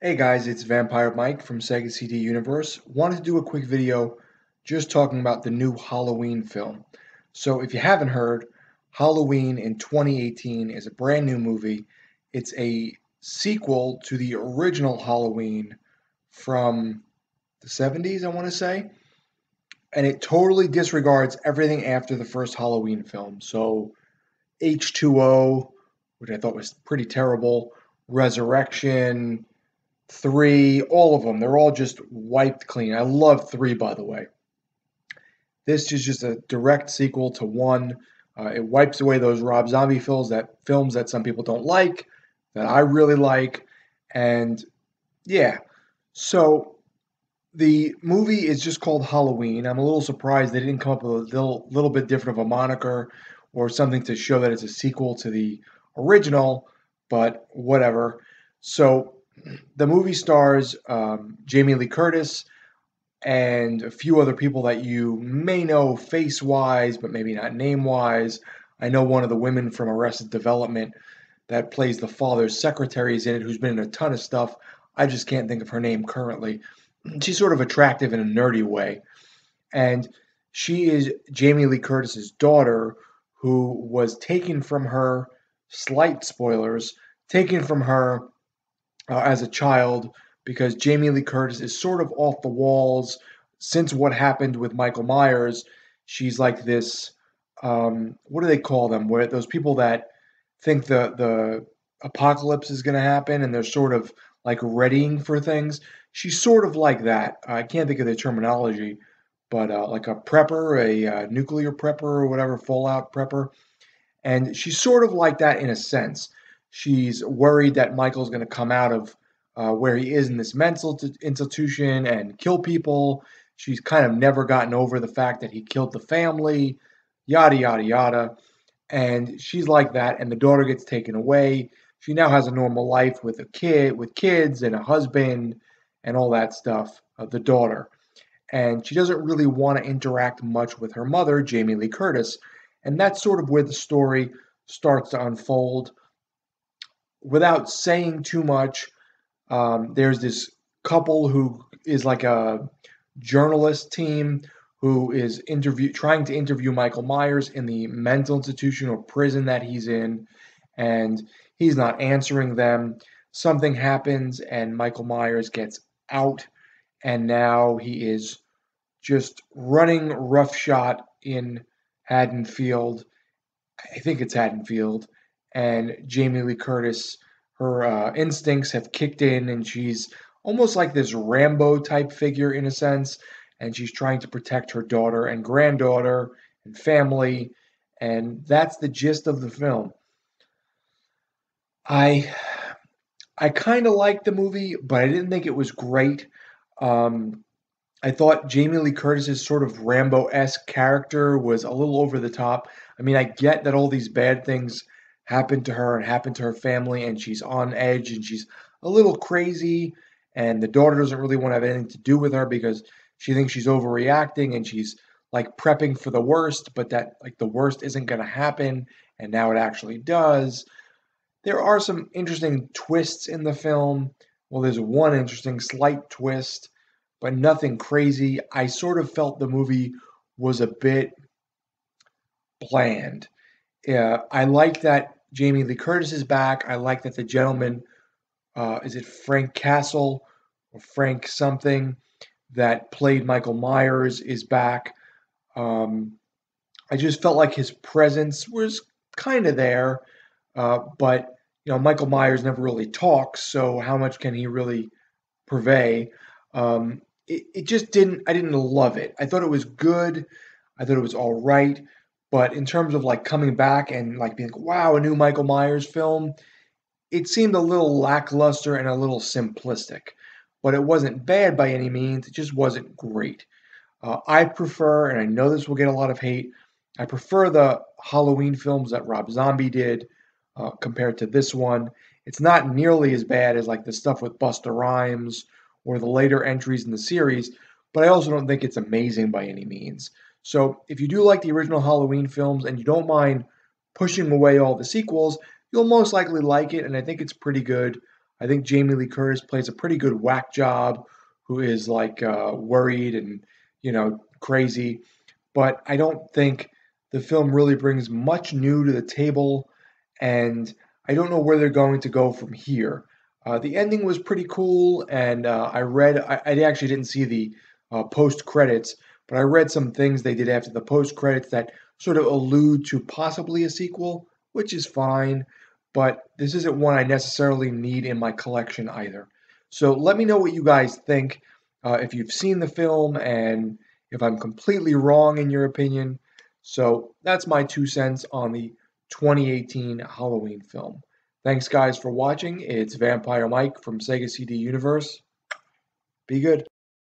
Hey guys, it's Vampire Mike from Sega CD Universe. Wanted to do a quick video just talking about the new Halloween film. So if you haven't heard, Halloween in 2018 is a brand new movie. It's a sequel to the original Halloween from the 70s, I want to say, and it totally disregards everything after the first Halloween film. So H2O, which I thought was pretty terrible, Resurrection, three, all of them. They're all just wiped clean. I love three, by the way. This is just a direct sequel to one. It wipes away those Rob Zombie films that some people don't like, that I really like, and yeah. So the movie is just called Halloween. I'm a little surprised they didn't come up with a little bit different of a moniker or something to show that it's a sequel to the original, but whatever. So the movie stars Jamie Lee Curtis and a few other people that you may know face wise, but maybe not name wise. I know one of the women from Arrested Development that plays the father's secretary is in it, who's been in a ton of stuff. I just can't think of her name currently. She's sort of attractive in a nerdy way. And she is Jamie Lee Curtis's daughter, who was taken from her, slight spoilers, taken from her as a child because Jamie Lee Curtis is sort of off the walls since what happened with Michael Myers. She's like this. What do they call them? Where those people that think the apocalypse is going to happen and they're sort of like readying for things. She's sort of like that. I can't think of the terminology, but like a prepper, a nuclear prepper, or whatever, fallout prepper. And she's sort of like that in a sense. She's worried that Michael's going to come out of where he is in this mental institution and kill people. She's kind of never gotten over the fact that he killed the family, yada, yada, yada. And she's like that. And the daughter gets taken away. She now has a normal life with a kid, with kids and a husband and all that stuff, the daughter. And she doesn't really want to interact much with her mother, Jamie Lee Curtis. And that's sort of where the story starts to unfold. Without saying too much, there's this couple who is like a journalist team who is trying to interview Michael Myers in the mental institution or prison that he's in, and he's not answering them. Something happens, and Michael Myers gets out, and now he is just running roughshod in Haddonfield. I think it's Haddonfield. And Jamie Lee Curtis, her instincts have kicked in, and she's almost like this Rambo type figure in a sense. And she's trying to protect her daughter and granddaughter and family. And that's the gist of the film. I I kind of liked the movie, but I didn't think it was great. Um, I thought Jamie Lee Curtis's sort of Rambo-esque character was a little over the top. I mean, I get that all these bad things happened to her and happened to her family, and she's on edge and she's a little crazy, and the daughter doesn't really want to have anything to do with her because she thinks she's overreacting and she's like prepping for the worst, but that like the worst isn't going to happen, and now it actually does. There are some interesting twists in the film. Well, there's one interesting slight twist, but nothing crazy. I sort of felt the movie was a bit bland. I like that Jamie Lee Curtis is back. I like that the gentleman, is it Frank Castle or Frank something, that played Michael Myers is back. Um, I just felt like his presence was kind of there, but Michael Myers never really talks, so how much can he really purvey? It just didn't. I didn't love it. I thought it was good. I thought it was all right, but in terms of like coming back and like being like, wow, a new Michael Myers film, it seemed a little lackluster and a little simplistic. But it wasn't bad by any means. It just wasn't great. I prefer, and I know this will get a lot of hate, I prefer the Halloween films that Rob Zombie did compared to this one. It's not nearly as bad as like the stuff with Busta Rhymes or the later entries in the series, but I also don't think it's amazing by any means. So if you do like the original Halloween films and you don't mind pushing away all the sequels, you'll most likely like it, and I think it's pretty good. I think Jamie Lee Curtis plays a pretty good whack job who is like worried and, crazy. But I don't think the film really brings much new to the table, and I don't know where they're going to go from here. The ending was pretty cool, and I actually didn't see the post credits, but I read some things they did after the post credits that sort of allude to possibly a sequel, which is fine, but this isn't one I necessarily need in my collection either. So let me know what you guys think, if you've seen the film and if I'm completely wrong in your opinion. So that's my 2 cents on the 2018 Halloween film. Thanks, guys, for watching. It's Vampire Mike from Sega CD Universe. Be good.